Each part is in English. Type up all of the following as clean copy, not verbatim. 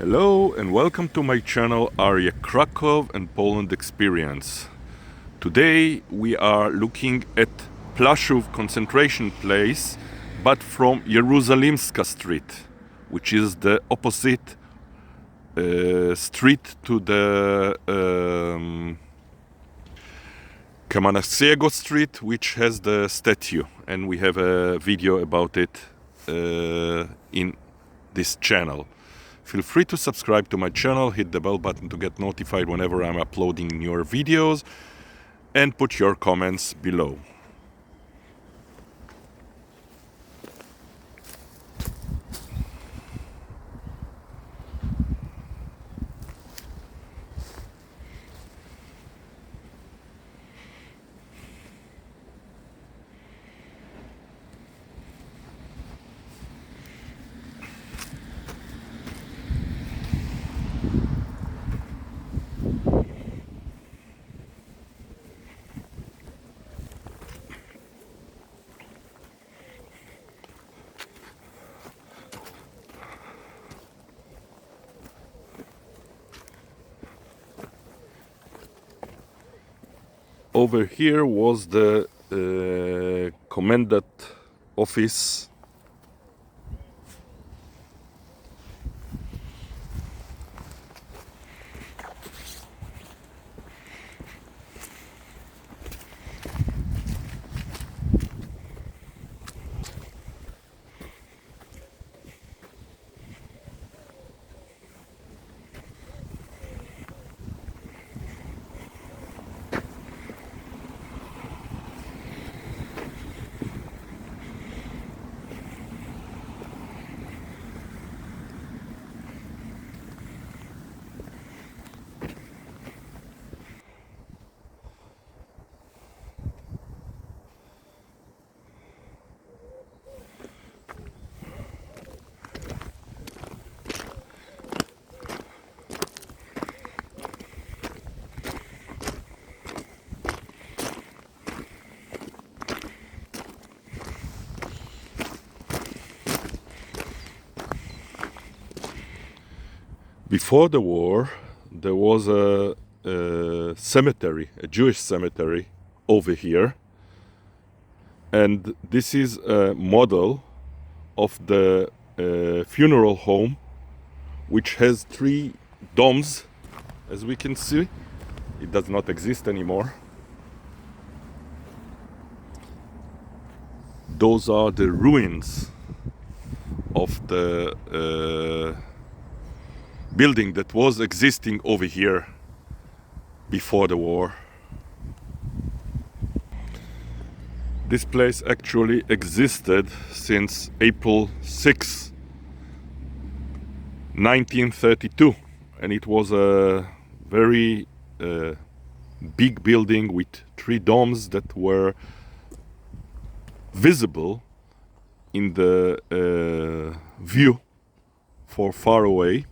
Hello and welcome to my channel Area Kraków and Poland Experience. Today we are looking at Płaszów concentration place, but from Jerozolimska Street, which is the opposite street to the Jerozolimska Street, which has the statue, and we have a video about it in this channel. Feel free to subscribe to my channel, hit the bell button to get notified whenever I'm uploading newer videos, and put your comments below. Over here was the commandant office. Before the war, there was a cemetery, a Jewish cemetery over here. And this is a model of the funeral home, which has 3 domes, as we can see. It does not exist anymore. Those are the ruins of the building that was existing over here before the war. This place actually existed since April 6, 1932, and it was a very big building with 3 domes that were visible in the view for far away.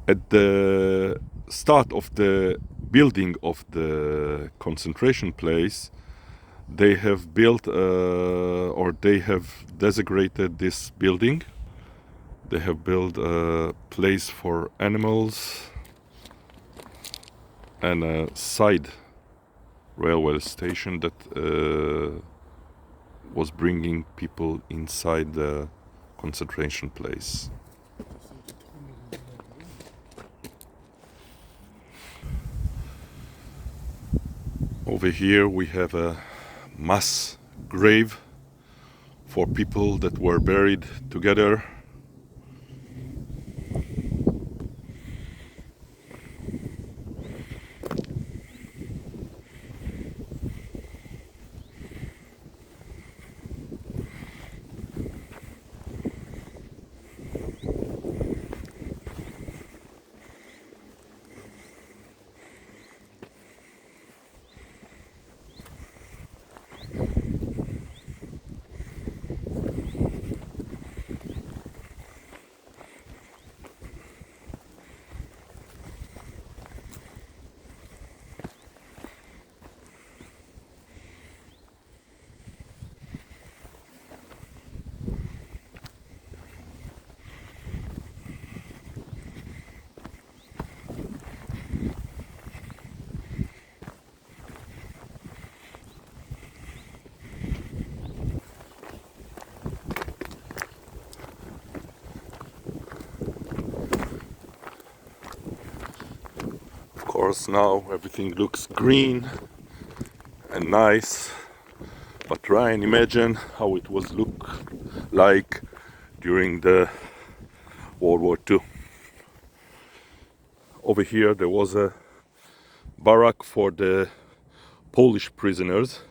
At the start of the building of the concentration place, they have built or they have designated this building. They have built a place for animals and a side railway station that was bringing people inside the concentration place. Over here we have a mass grave for people that were buried together. course, now everything looks green and nice. But try and imagine how it was look like during the World War II. Over here there was a barrack for the Polish prisoners.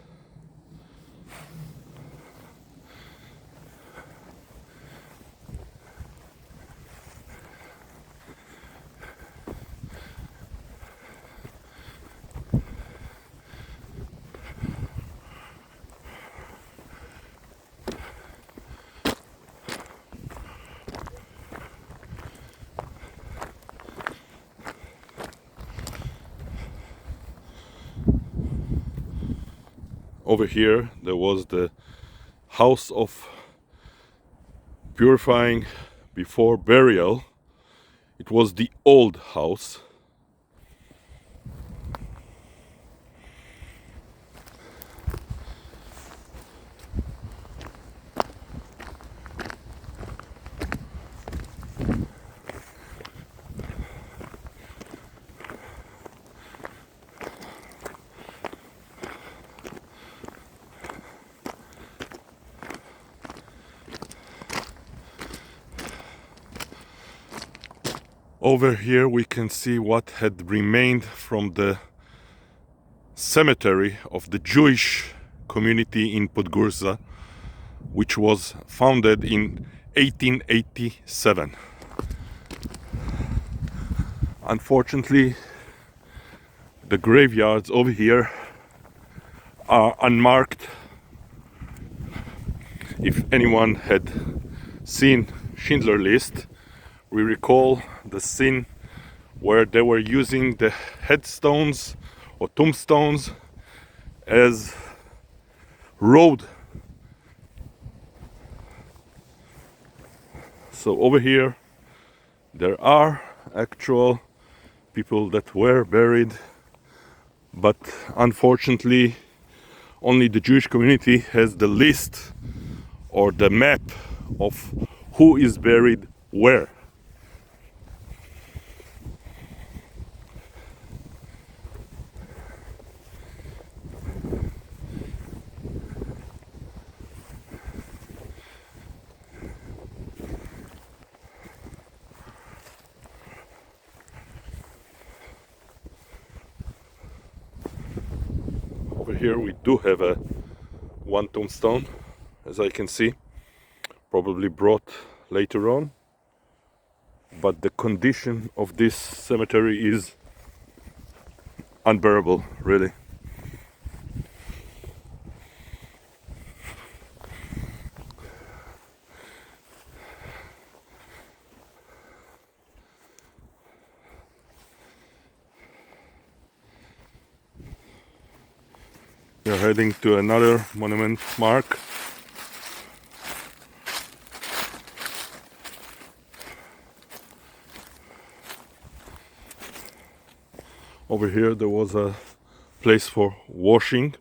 Over here there was the house of purifying before burial. It was the old house. Over here we can see what had remained from the cemetery of the Jewish community in Podgórza, which was founded in 1887. Unfortunately, the graveyards over here are unmarked. If anyone had seen Schindler's List, we recall the scene where they were using the headstones or tombstones as road. So over here there are actual people that were buried, but unfortunately only the Jewish community has the list or the map of who is buried where. Over here we do have one tombstone, as I can see, probably brought later on, but the condition of this cemetery is unbearable, really. We are heading to another monument mark. Over here there was a place for washing.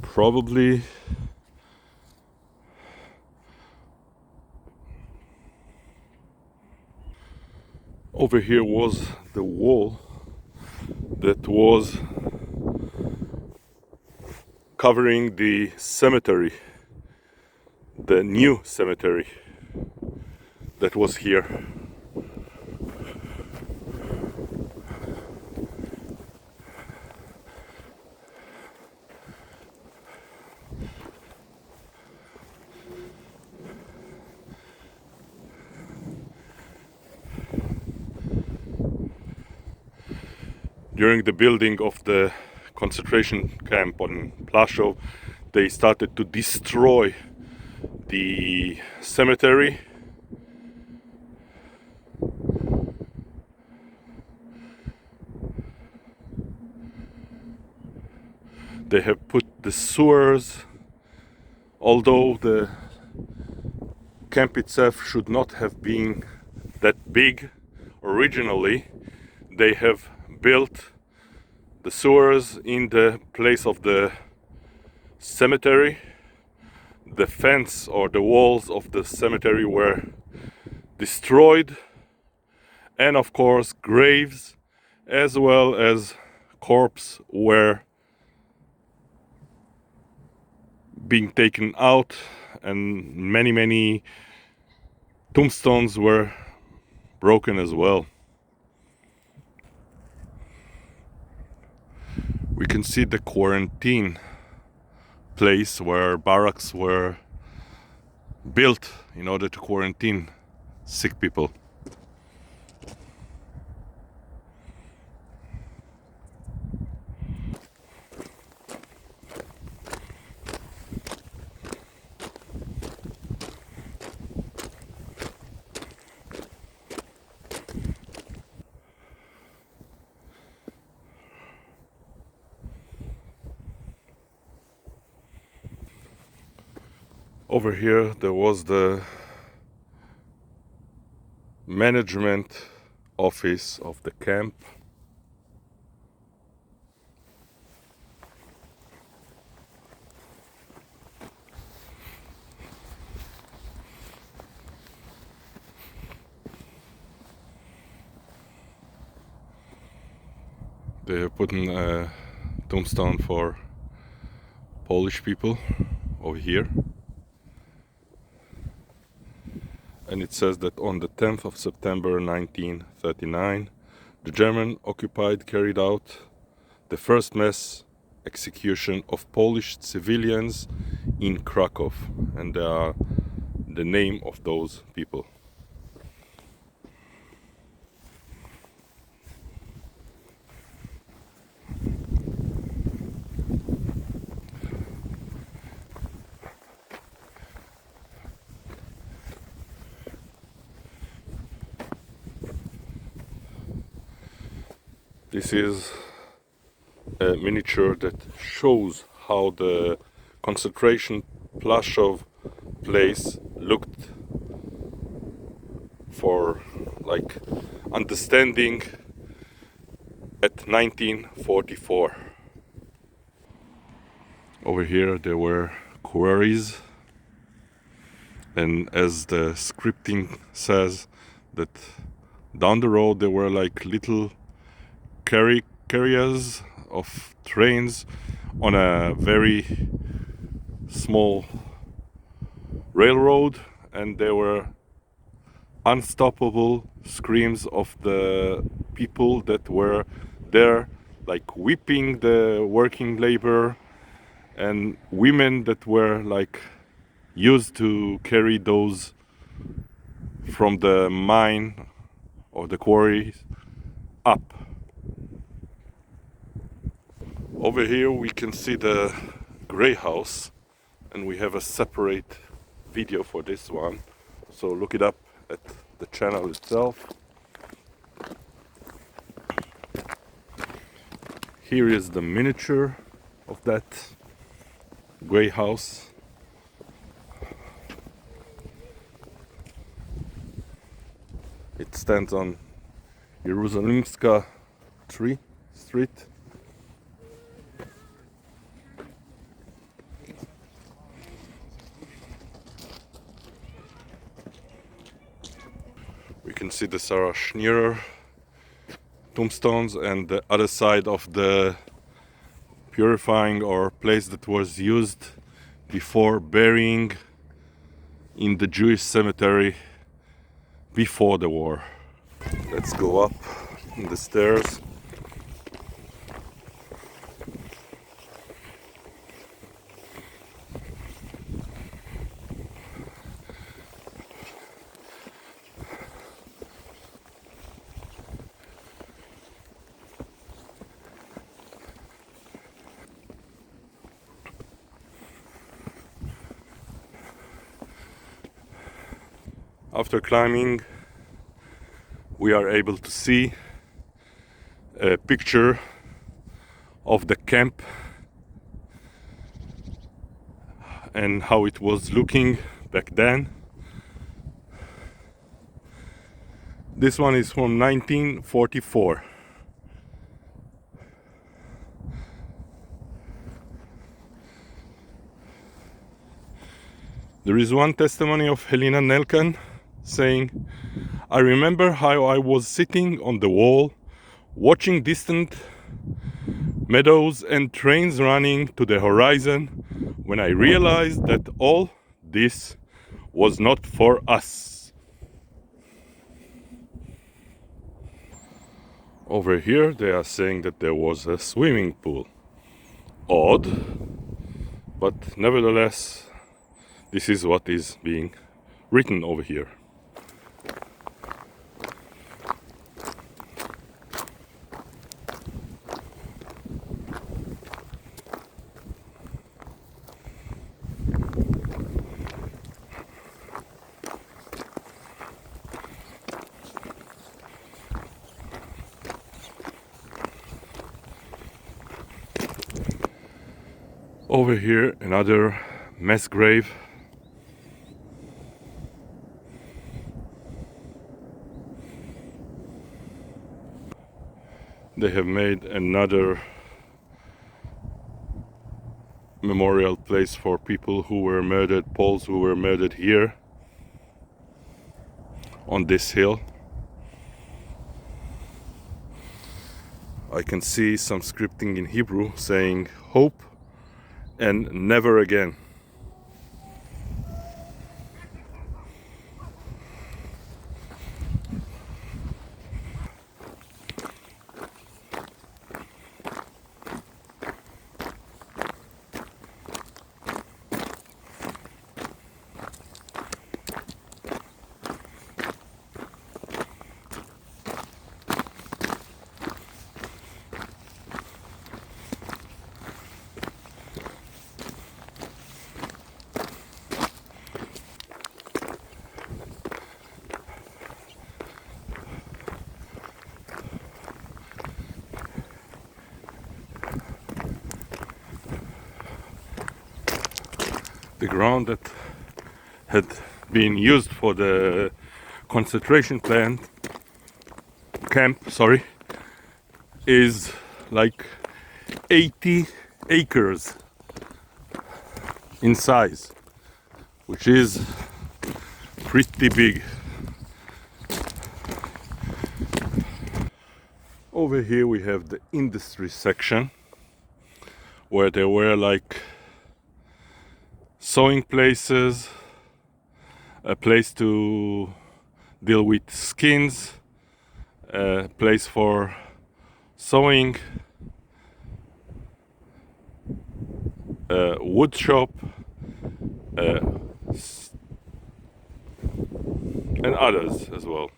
Probably over here was the wall that was covering the cemetery, the new cemetery that was here. During the building of the concentration camp on Płaszów, they started to destroy the cemetery. They have put the sewers, although the camp itself should not have been that big originally. They have built the sewers in the place of the cemetery. The fence or the walls of the cemetery were destroyed, and of course graves as well as corpses were being taken out, and many tombstones were broken as well. We can see the quarantine place where barracks were built in order to quarantine sick people. Over here there was the management office of the camp. They have put in a tombstone for Polish people over here. And it says that on the 10th of September 1939, the German occupied carried out the first mass execution of Polish civilians in Kraków. And they are the name of those people. This is a miniature that shows how the concentration Płaszów place looked, for like understanding at 1944. Over here there were quarries, and as the scripting says, that down the road there were like little carriers of trains on a very small railroad, and there were unstoppable screams of the people that were there, like whipping the working labor, and women that were like used to carry those from the mine or the quarry up. Over here we can see the grey house, and we have a separate video for this one, so look it up at the channel itself. Here is the miniature of that grey house. It stands on Jerozolimska Street. We can see the Sarah Schneerer tombstones, and the other side of the purifying or place that was used before burying in the Jewish cemetery before the war. Let's go up the stairs. After climbing, we are able to see a picture of the camp and how it was looking back then. This one is from 1944. There is one testimony of Helena Nelken saying, "I remember how I was sitting on the wall watching distant meadows and trains running to the horizon when I realized that all this was not for us. Over here they are saying that there was a swimming pool. Odd, but nevertheless this is what is being written over here. Over here another mass grave. They have made another memorial place for people who were murdered, Poles who were murdered here on this hill. I can see some scripting in Hebrew saying hope and never again. The ground that had been used for the concentration camp, is like 80 acres in size, which is pretty big. Over here we have the industry section, where there were like sewing places, a place to deal with skins, a place for sewing, a wood shop, and others as well.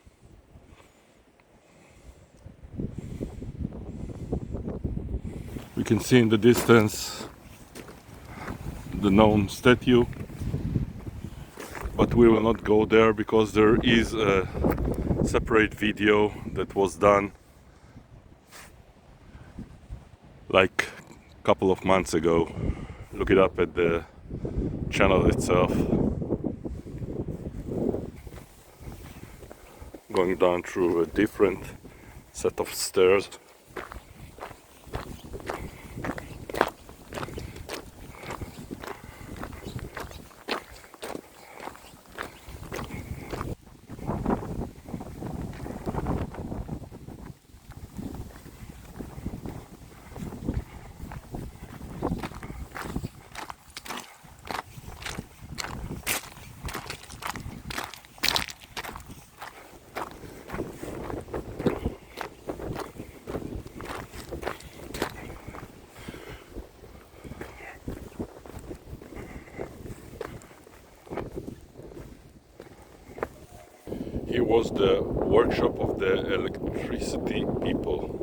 We can see in the distance the known statue, but we will not go there because there is a separate video that was done like a couple of months ago. Look it up at the channel itself. Going down through a different set of stairs. Here was the workshop of the electricity people.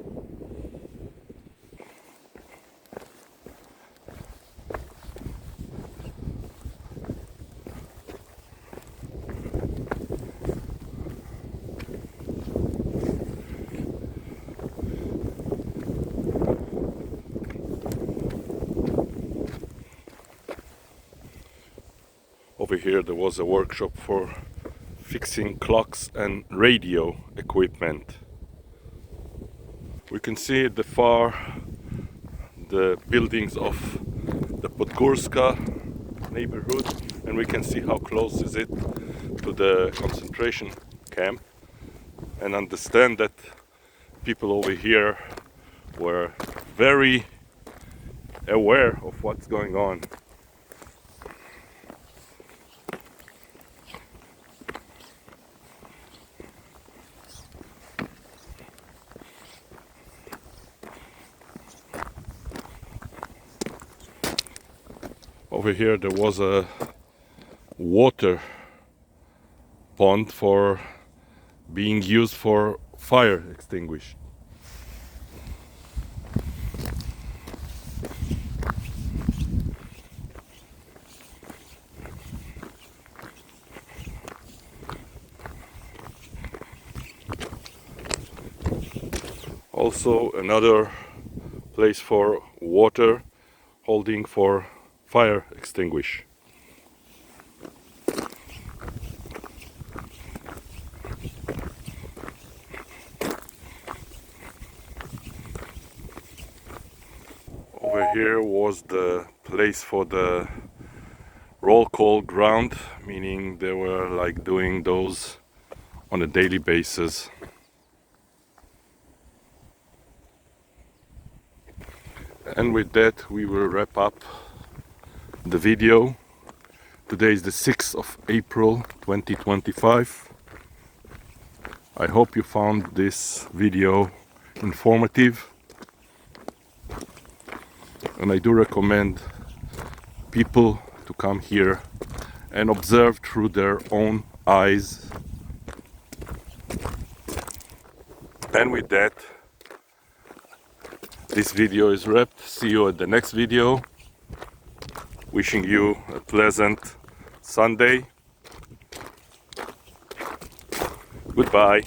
Over here there was a workshop for fixing clocks and radio equipment. We can see at the far the buildings of the Podgórska neighborhood, and we can see how close is it to the concentration camp, and understand that people over here were very aware of what's going on. Over here there was a water pond for being used for fire extinguish. Also another place for water holding for fire extinguish. Over here was the place for the roll call ground, meaning they were like doing those on a daily basis. And with that we will wrap up the video. Today is the 6th of April 2025. I hope you found this video informative, and I do recommend people to come here and observe through their own eyes. And with that, this video is wrapped. See you at the next video. Wishing you a pleasant Sunday. Goodbye.